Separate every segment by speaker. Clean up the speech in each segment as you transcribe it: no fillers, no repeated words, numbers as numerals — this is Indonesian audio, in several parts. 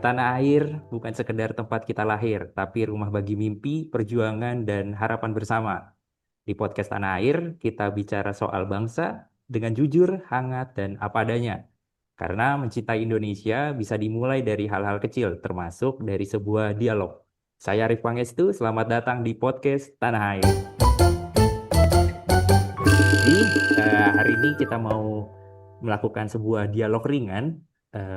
Speaker 1: Tanah air bukan sekedar tempat kita lahir, tapi rumah bagi mimpi, perjuangan, dan harapan bersama. Di podcast Tanah Air, kita bicara soal bangsa dengan jujur, hangat, dan apa adanya. Karena mencintai Indonesia bisa dimulai dari hal-hal kecil, termasuk dari sebuah dialog. Saya Arif Pangestu, selamat datang di podcast Tanah Air. Jadi, hari ini kita mau melakukan sebuah dialog ringan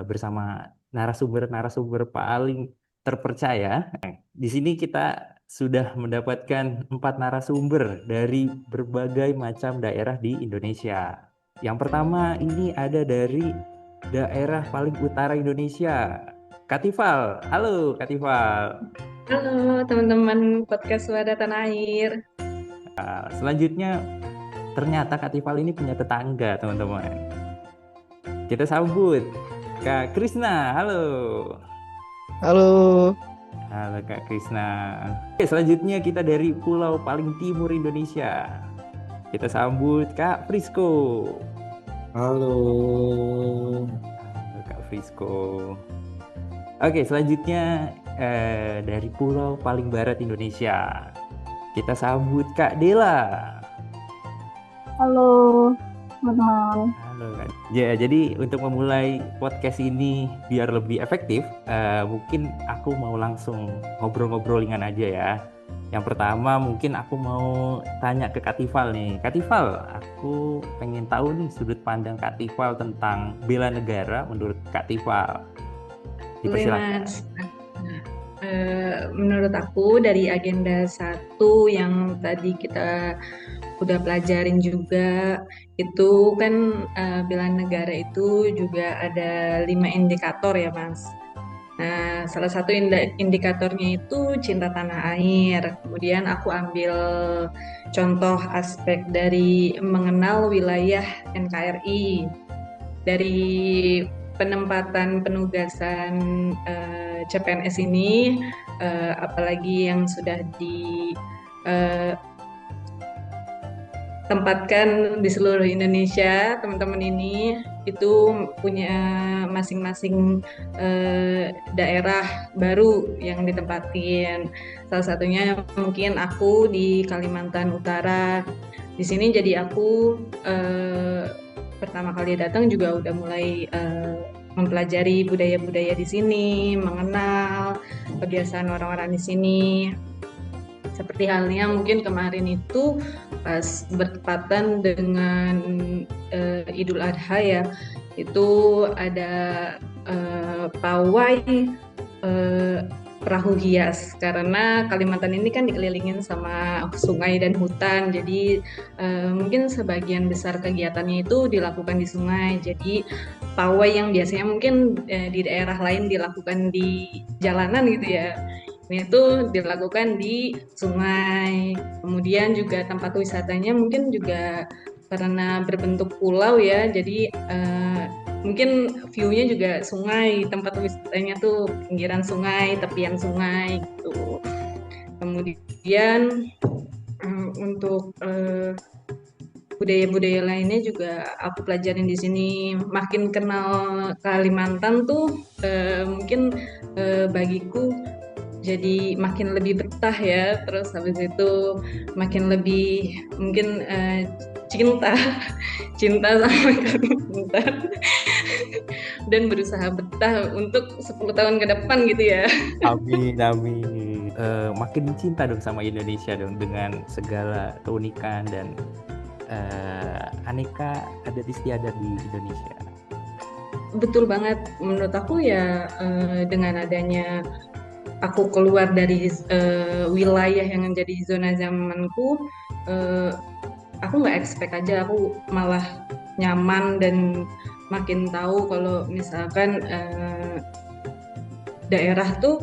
Speaker 1: bersama narasumber-narasumber paling terpercaya. Di sini kita sudah mendapatkan 4 narasumber dari berbagai macam daerah di Indonesia. Yang pertama ini ada dari daerah paling utara Indonesia, Katifal. Halo, Katifal.
Speaker 2: Halo teman-teman podcast Wadah Tanah Air.
Speaker 1: Selanjutnya, ternyata Katifal ini punya tetangga, teman-teman. Kita sambut Kak Krisna. Halo.
Speaker 3: Halo,
Speaker 1: Halo Kak Krisna. Oke, selanjutnya kita dari pulau paling timur Indonesia. Kita sambut Kak Frisco.
Speaker 3: halo.
Speaker 1: Halo Kak Frisco. Oke, selanjutnya dari pulau paling barat Indonesia. Kita sambut Kak Dela.
Speaker 4: Halo, teman-teman.
Speaker 1: Halo Kak. Ya, jadi untuk memulai podcast ini biar lebih efektif, mungkin aku mau langsung ngobrol-ngobrol ringan aja ya. Yang pertama mungkin aku mau tanya ke Katifal nih. Katifal, aku pengen tahu nih sudut pandang Katifal tentang bela negara menurut Katifal.
Speaker 2: Boleh
Speaker 1: Dipersilakan.
Speaker 2: Mas. Menurut aku dari agenda satu yang tadi kita udah pelajarin juga, itu kan bela negara itu juga ada 5 indikator ya Mas. Nah, salah satu indikatornya itu cinta tanah air. Kemudian aku ambil contoh aspek dari mengenal wilayah NKRI. Dari penempatan penugasan CPNS ini, apalagi yang sudah ditempatkan di seluruh Indonesia, teman-teman ini itu punya masing-masing daerah baru yang ditempatin. Salah satunya mungkin aku di Kalimantan Utara. Di sini jadi aku pertama kali datang juga udah mulai mempelajari budaya-budaya di sini, mengenal kebiasaan orang-orang di sini. Seperti halnya mungkin kemarin itu pas bertepatan dengan Idul Adha ya, itu ada pawai perahu hias karena Kalimantan ini kan dikelilingin sama sungai dan hutan, jadi mungkin sebagian besar kegiatannya itu dilakukan di sungai. Jadi pawai yang biasanya mungkin di daerah lain dilakukan di jalanan gitu ya, ini tuh dilakukan di sungai. Kemudian juga tempat wisatanya mungkin juga karena berbentuk pulau ya, jadi mungkin view-nya juga sungai, tempat wisatanya tuh pinggiran sungai, tepian sungai gitu. Kemudian untuk budaya-budaya lainnya juga aku pelajarin di sini. Makin kenal Kalimantan tuh mungkin bagiku jadi makin lebih betah ya. Terus habis itu makin lebih mungkin cinta cinta sama Kalimantan dan berusaha betah untuk 10 tahun ke depan gitu ya.
Speaker 1: Amin, amin. Makin cinta dong sama Indonesia dong dengan segala keunikan dan aneka adat istiadat di Indonesia.
Speaker 2: Betul banget, menurut aku ya dengan adanya aku keluar dari wilayah yang menjadi zona nyamanku, eh, aku nggak expect aja, aku malah nyaman dan makin tahu kalau misalkan daerah tuh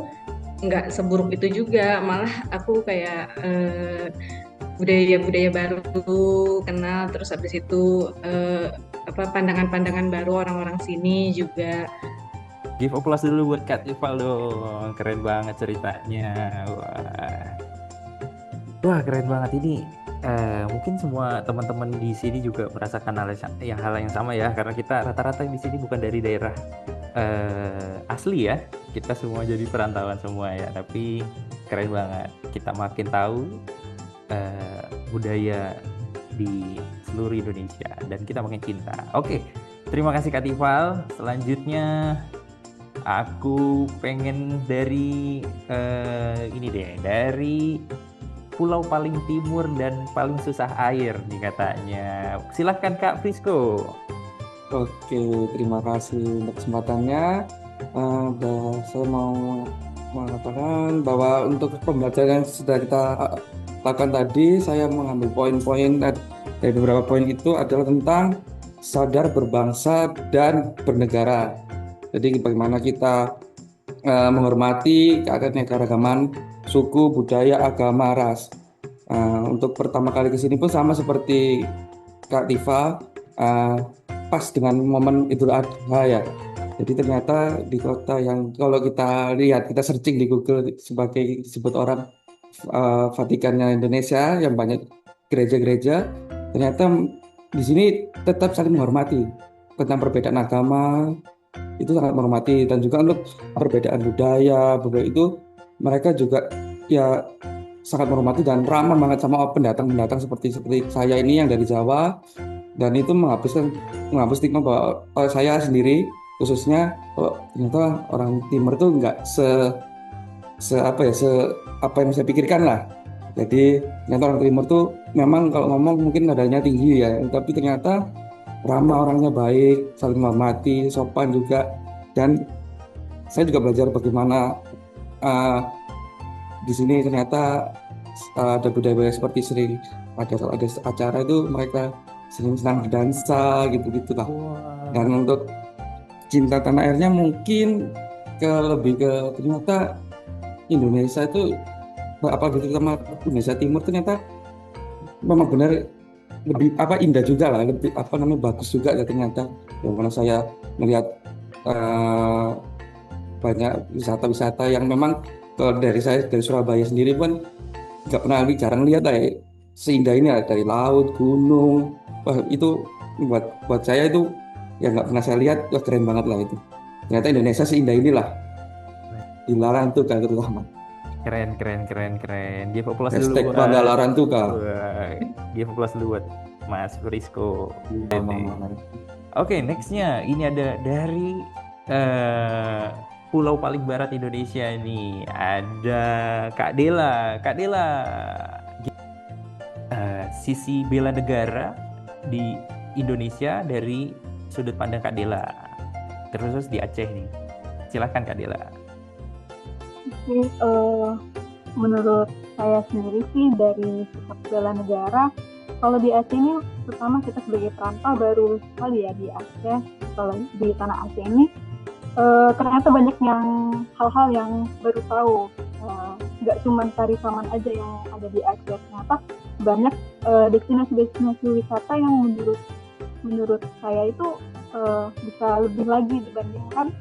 Speaker 2: nggak seburuk itu juga, malah aku kayak budaya-budaya baru kenal, terus habis itu pandangan-pandangan baru orang-orang sini juga.
Speaker 1: Give applause dulu buat Kak Tival dong. Keren banget ceritanya. Wah, wah keren banget ini. Mungkin semua teman-teman di sini juga merasakan hal yang sama ya, karena kita rata-rata yang di sini bukan dari daerah asli ya. kita semua jadi perantauan semua ya, tapi keren banget. Kita makin tahu budaya di seluruh Indonesia dan kita makin cinta. Oke, terima kasih Kak Tifal. Selanjutnya aku pengen dari ini deh, dari pulau paling timur dan paling susah air nih katanya. Silahkan Kak Frisco.
Speaker 3: Oke, terima kasih untuk kesempatannya. Saya mau mengatakan bahwa untuk pembelajaran yang sudah kita lakukan tadi, saya mengambil poin-poin dari beberapa poin itu adalah tentang sadar berbangsa dan bernegara. Jadi bagaimana kita menghormati keanekaragaman suku, budaya, agama, ras. Untuk pertama kali ke sini pun sama seperti Kak Tifa, pas dengan momen Idul Adha ya. Jadi ternyata di kota yang kalau kita lihat, kita searching di Google sebagai disebut orang Vatikannya Indonesia yang banyak gereja-gereja, ternyata di sini tetap saling menghormati tentang perbedaan agama, itu sangat menghormati, dan juga untuk perbedaan budaya itu mereka juga ya sangat menghormati dan ramah banget sama pendatang-pendatang seperti saya ini yang dari Jawa, dan itu menghapus stigma bahwa saya sendiri khususnya ternyata orang Timur tuh nggak apa yang saya pikirkan lah. Jadi ternyata orang Timur tuh memang kalau ngomong mungkin nadanya tinggi ya, tapi ternyata ramah, orangnya baik, saling menghormati, sopan juga. Dan saya juga belajar bagaimana di sini ternyata ada budaya-budaya seperti sering ada acara itu mereka sering senang berdansa gitu-gitu lah. Dan untuk cinta tanah airnya mungkin lebih ke ternyata Indonesia itu, apalagi terutama Indonesia Timur, ternyata memang benar lebih indah juga lah, lebih bagus juga ya ternyata. Yang mana saya melihat banyak wisata-wisata yang memang kalau dari Surabaya sendiri pun nggak pernah jarang lihat lah seindah ini lah, dari laut, gunung. Wah, itu buat saya itu yang nggak pernah saya lihat, wah keren banget lah itu. Ternyata Indonesia seindah inilah di Larantuka terutama.
Speaker 1: Keren. Give applause dulu
Speaker 3: Hashtag bangga Larantuka.
Speaker 1: Give applause dulu buat Mas Frisco. Oke, nextnya ini ada dari pulau paling barat Indonesia ini, ada Kak Dela. Kak Dela, sisi bela negara di Indonesia dari sudut pandang Kak Dela, terus di Aceh nih. Silahkan Kak Dela.
Speaker 4: Oke, menurut saya sendiri sih dari sikap bela negara, kalau di Aceh ini terutama kita sebagai perantau baru sekali ya di Aceh, kalau di tanah Aceh ini ternyata banyak hal-hal yang baru tahu. Nggak cuma Tari Saman aja yang ada di Aceh, ternyata banyak destinasi-destinasi wisata yang menurut saya itu bisa lebih lagi dibandingkan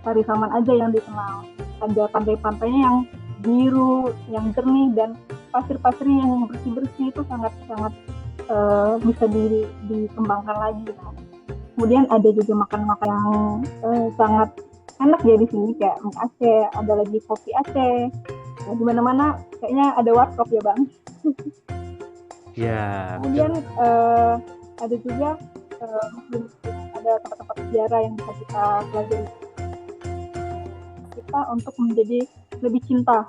Speaker 4: Tari Saman aja yang dikenal. Ada pantai-pantainya yang biru, yang jernih, dan pasir-pasirnya yang bersih-bersih itu sangat-sangat bisa dikembangkan lagi. Kemudian ada juga makan-makan yang sangat enak ya di sini, kayak mie Aceh, ada lagi kopi Aceh. Nah, di mana-mana kayaknya ada warkop ya Bang.
Speaker 1: Ya.
Speaker 4: Kemudian ada juga ada tempat-tempat sejarah yang bisa kita pelajari kita untuk menjadi lebih cinta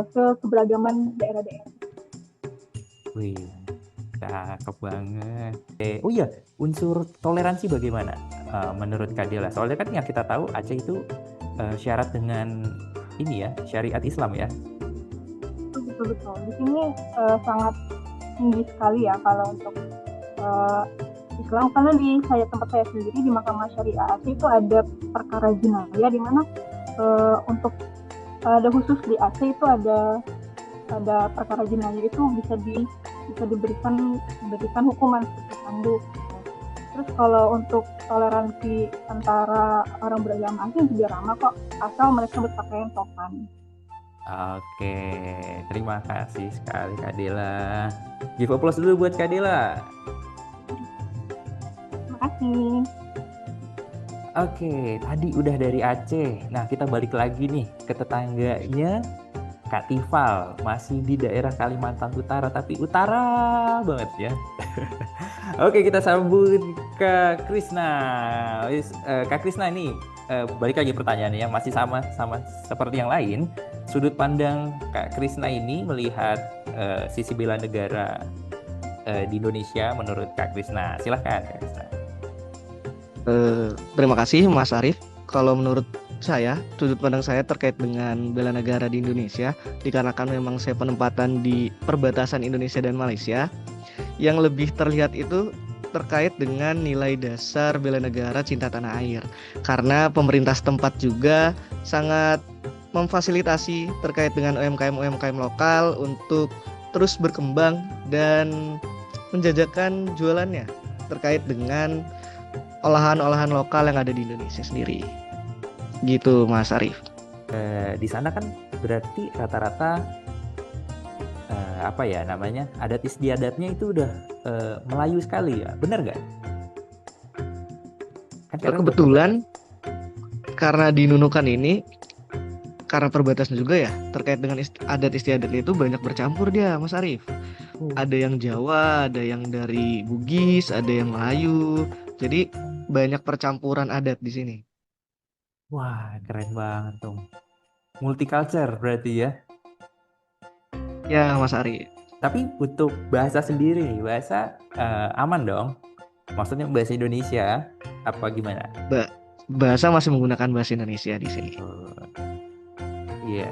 Speaker 4: ke keberagaman daerah-daerah.
Speaker 1: Wih, cakep banget. Oh iya, unsur toleransi bagaimana menurut Kak Dela? Soalnya kan yang kita tahu Aceh itu syarat dengan ini ya, syariat Islam ya.
Speaker 4: Betul. Di sini sangat tinggi sekali ya kalau untuk Islam, karena di tempat saya sendiri di Mahkamah Syariah Aceh itu ada perkara jinayah di mana untuk ada khusus di Aceh itu ada perkara jinayah itu bisa diberikan hukuman seperti cambuk. Terus kalau untuk toleransi antara orang beragama Aceh juga ramah kok, asal mereka berpakaian sopan.
Speaker 1: Oke, terima kasih sekali Kak Dela. Give applause dulu buat Kak Dela.
Speaker 4: Terima kasih.
Speaker 1: Oke, tadi udah dari Aceh. Nah, kita balik lagi nih ke tetangganya Kak Tifal. Masih di daerah Kalimantan Utara, tapi utara banget ya. Oke, kita sambut Kak Krisna. Kak Krisna ini balik lagi pertanyaannya yang masih sama seperti yang lain. Sudut pandang Kak Krisna ini melihat sisi bela negara di Indonesia menurut Kak Krisna. Silahkan Kak Krisna.
Speaker 5: Terima kasih Mas Arif. Kalau menurut saya, sudut pandang saya terkait dengan bela negara di Indonesia, dikarenakan memang saya penempatan di perbatasan Indonesia dan Malaysia, yang lebih terlihat itu terkait dengan nilai dasar bela negara cinta tanah air. Karena pemerintah setempat juga sangat memfasilitasi terkait dengan UMKM lokal untuk terus berkembang dan menjajakan jualannya terkait dengan olahan-olahan lokal yang ada di Indonesia sendiri. Gitu Mas Arif.
Speaker 1: Di sana kan berarti rata-rata apa ya namanya, adat istiadatnya itu udah Melayu sekali ya, benar nggak? Kan
Speaker 5: Kebetulan karena di Nunukan ini, karena perbatasan juga ya, terkait dengan adat istiadat itu banyak bercampur dia Mas Arif. Ada yang Jawa, ada yang dari Bugis, ada yang Melayu. Jadi banyak percampuran adat di sini.
Speaker 1: Wah, keren banget tuh. Multicultural berarti ya.
Speaker 5: Ya Mas Arif.
Speaker 1: Tapi untuk bahasa sendiri nih, bahasa aman dong? Maksudnya bahasa Indonesia apa gimana?
Speaker 5: Bahasa masih menggunakan bahasa Indonesia di sini.
Speaker 1: Iya,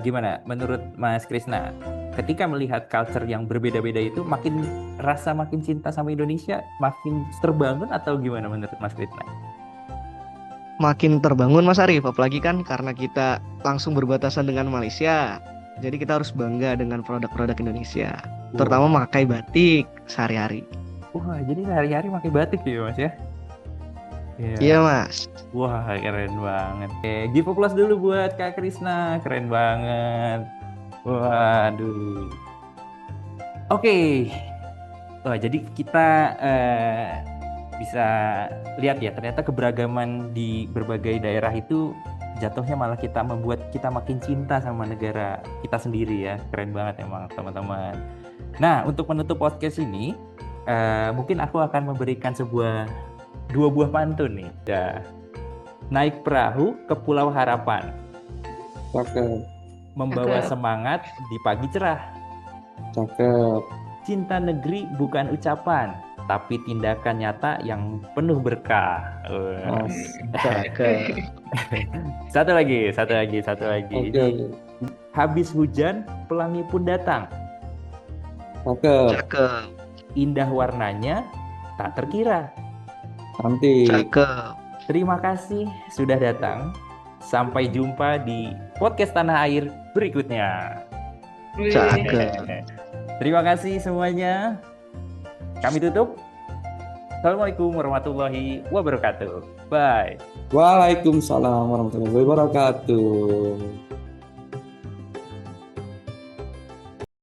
Speaker 1: gimana menurut Mas Krisna? Ketika melihat culture yang berbeda-beda itu, makin cinta sama Indonesia makin terbangun atau gimana menurut Mas Krisna?
Speaker 5: Makin terbangun Mas Arif, apalagi kan karena kita langsung berbatasan dengan Malaysia. Jadi kita harus bangga dengan produk-produk Indonesia, terutama memakai batik sehari-hari.
Speaker 1: Wah, jadi sehari-hari pakai batik ya Mas ya?
Speaker 5: Iya Mas.
Speaker 1: Wah, keren banget. Give applause dulu buat Kak Krisna, keren banget. Waduh. Oke. Wah, jadi kita bisa lihat ya, ternyata keberagaman di berbagai daerah itu jatuhnya malah membuat kita makin cinta sama negara kita sendiri ya. Keren banget emang teman-teman. Nah, untuk menutup podcast ini, mungkin aku akan memberikan dua buah pantun nih. Naik perahu ke Pulau Harapan.
Speaker 3: Cakep.
Speaker 1: Membawa semangat di pagi cerah.
Speaker 3: Cakep.
Speaker 1: Cinta negeri bukan ucapan, tapi tindakan nyata yang penuh berkah.
Speaker 5: Cakep.
Speaker 1: Satu lagi.
Speaker 3: Oke.
Speaker 1: Habis hujan, pelangi pun datang.
Speaker 3: Cakep.
Speaker 1: Indah warnanya, tak terkira.
Speaker 3: Cantik.
Speaker 5: Cakep.
Speaker 1: Terima kasih sudah datang. Sampai jumpa di podcast Tanah Air berikutnya.
Speaker 5: Cakep.
Speaker 1: Terima kasih semuanya. Kami tutup. Assalamualaikum warahmatullahi wabarakatuh. Bye.
Speaker 3: Waalaikumsalam warahmatullahi wabarakatuh.